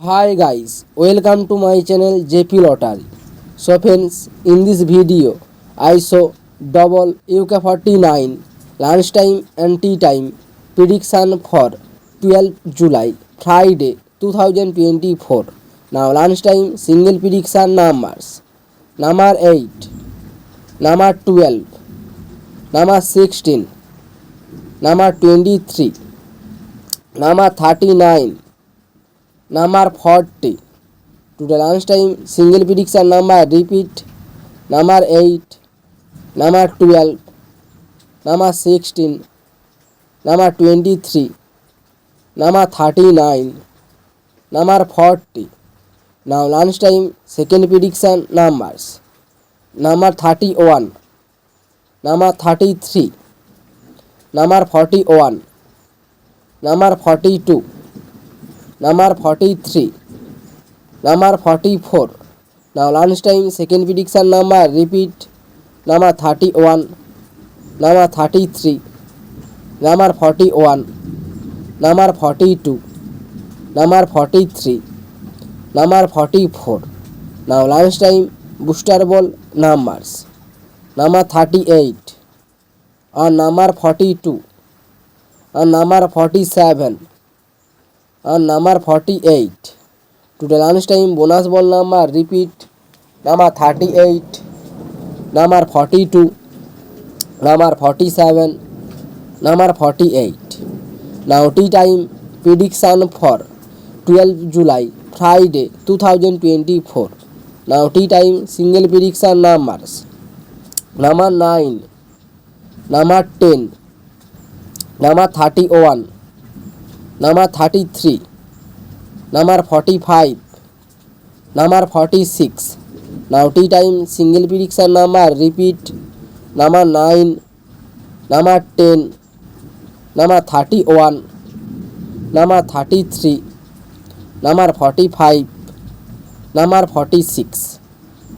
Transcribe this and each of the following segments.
Hi guys, welcome to my channel JP Lottery. So friends, in this video I show double UK49 lunchtime and tea time prediction for 12 July Friday 2024. Now lunchtime single prediction numbers: number 8, number 12, number 16, number 23, number 39, number 40. To the lunchtime single prediction number repeat: number 8, number 12, number 16, number 23, number 39, number 40. Now lunchtime second prediction numbers: number 31, number 33, number 41, number 42, number 43, number 44. Now lunchtime second prediction number repeat: number 31, number 33, number 41, number 42, number 43, number 44. Now lunchtime booster ball numbers: number 38, and number 42, and number 47, and number 48. To the lunchtime bonus ball number repeat: number 38, number 42, number 47, number 48. Now tea time prediction for 12 July Friday 2024. Now tea time single prediction numbers: number 9, number 10, number 31, number 33, number 45, number 46. Now tea time single prediction number repeat: number 9, number 10, number 31, number 33, number 45, number 46.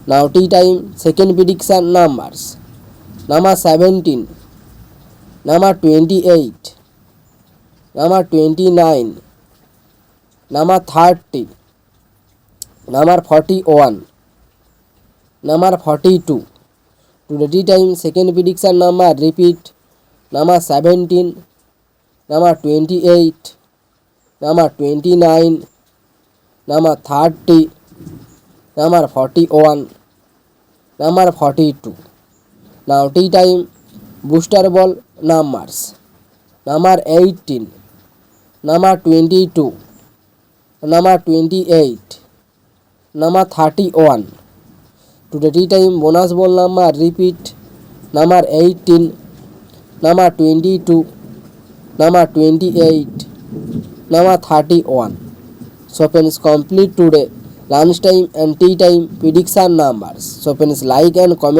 Now tea time second prediction numbers: number 17, number 28, number 29, number 30, number 41, number 42. To the tea time second prediction number repeat: number 17, number 28, number 29, number 30, number 41, number 42. Now tea time booster ball numbers: number 18, number 22, number 28, number 31. To the tea time bonus ball number repeat: number 18, number 22, number 28, number 31. So friends, complete today lunchtime and tea time prediction numbers. So friends, like and comment.